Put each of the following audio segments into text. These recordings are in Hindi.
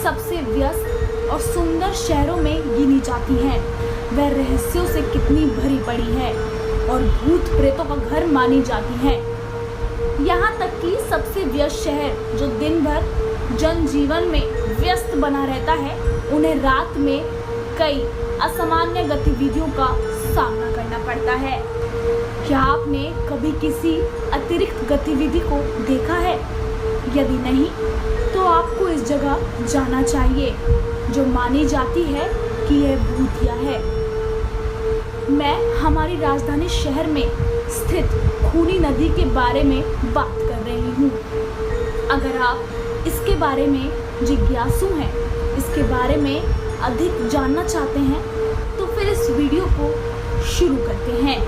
सबसे व्यस्त और सुंदर शहरों में गिनी जाती है। वह रहस्यों से कितनी भरी पड़ी है और भूत प्रेतों का घर मानी जाती है। यहाँ तक कि सबसे व्यस्त शहर जो दिन भर जनजीवन में व्यस्त बना रहता है, उन्हें रात में कई असामान्य गतिविधियों का सामना करना पड़ता है। क्या आपने कभी किसी अतिरिक्त गतिविधि को देखा है? यदि नहीं, तो आपको इस जगह जाना चाहिए जो मानी जाती है कि यह भूतिया है। मैं हमारी राजधानी शहर में स्थित खूनी नदी के बारे में बात कर रही हूँ। अगर आप इसके बारे में जिज्ञासु हैं, इसके बारे में अधिक जानना चाहते हैं, तो फिर इस वीडियो को शुरू करते हैं।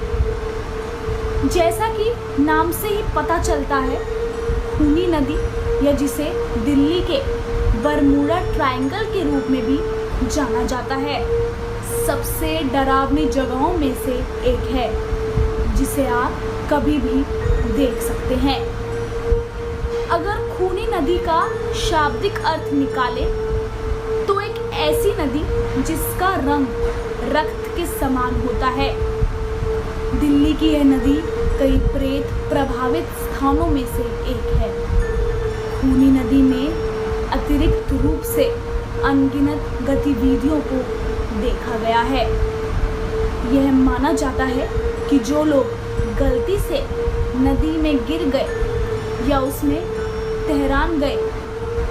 जैसा कि नाम से ही पता चलता है, खूनी नदी या जिसे दिल्ली के बरमूडा ट्रायंगल के रूप में भी जाना जाता है, सबसे डरावनी जगहों में से एक है जिसे आप कभी भी देख सकते हैं। अगर खूनी नदी का शाब्दिक अर्थ निकाले तो एक ऐसी नदी जिसका रंग रक्त के समान होता है। दिल्ली की यह नदी कई प्रेत प्रभावित स्थानों में से एक है। खूनी नदी में अतिरिक्त रूप से अनगिनत गतिविधियों को देखा गया है। यह माना जाता है कि जो लोग गलती से नदी में गिर गए या उसमें तैरान गए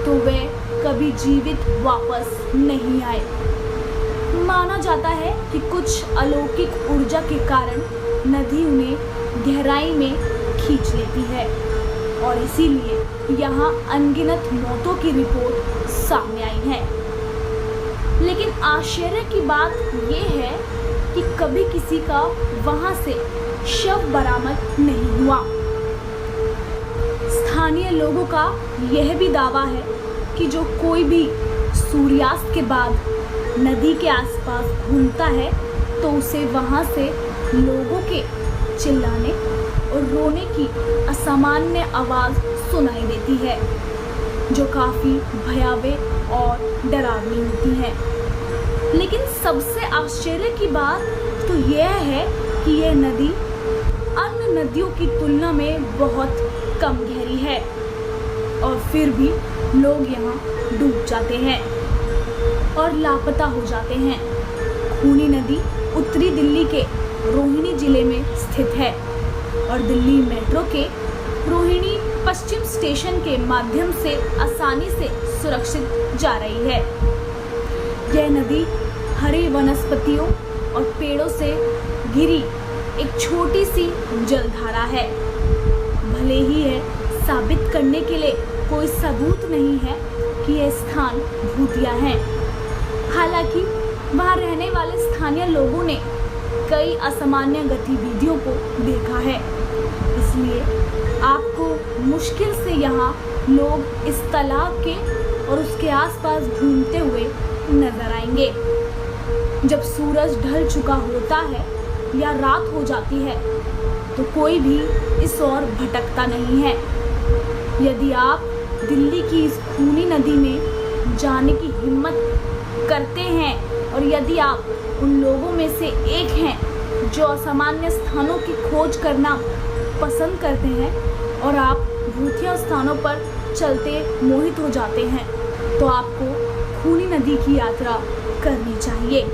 तो वे कभी जीवित वापस नहीं आए। माना जाता है कि कुछ अलौकिक ऊर्जा के कारण नदी उन्हें गहराई में खींच लेती है और इसीलिए यहाँ अनगिनत मौतों की रिपोर्ट सामने आई है। लेकिन आश्चर्य की बात यह है कि कभी किसी का वहाँ से शव बरामद नहीं हुआ। स्थानीय लोगों का यह भी दावा है कि जो कोई भी सूर्यास्त के बाद नदी के आसपास घूमता है तो उसे वहाँ से लोगों के चिल्लाने और रोने की असामान्य आवाज़ सुनाई देती है, जो काफ़ी भयावह और डरावनी होती है। लेकिन सबसे आश्चर्य की बात तो यह है कि यह नदी अन्य नदियों की तुलना में बहुत कम गहरी है और फिर भी लोग यहाँ डूब जाते हैं और लापता हो जाते हैं। खूनी नदी उत्तरी दिल्ली के रोहिणी जिले में स्थित है और दिल्ली मेट्रो के रोहिणी पश्चिम स्टेशन के माध्यम से आसानी से सुरक्षित जा रही है। यह नदी हरी वनस्पतियों और पेड़ों से घिरी एक छोटी सी जलधारा है। भले ही यह साबित करने के लिए कोई सबूत नहीं है कि यह स्थान भूतिया है, हालांकि वहाँ रहने वाले स्थानीय लोगों ने कई असामान्य गतिविधियों को देखा है। इसलिए आपको मुश्किल से यहाँ लोग इस तालाब के और उसके आसपास घूमते हुए नजर आएंगे। जब सूरज ढल चुका होता है या रात हो जाती है तो कोई भी इस ओर भटकता नहीं है। यदि आप दिल्ली की इस खूनी नदी में जाने की हिम्मत करते हैं और यदि आप उन लोगों में से एक हैं जो असामान्य स्थानों की खोज करना पसंद करते हैं और आप भूतिया स्थानों पर चलते मोहित हो जाते हैं, तो आपको खूनी नदी की यात्रा करनी चाहिए।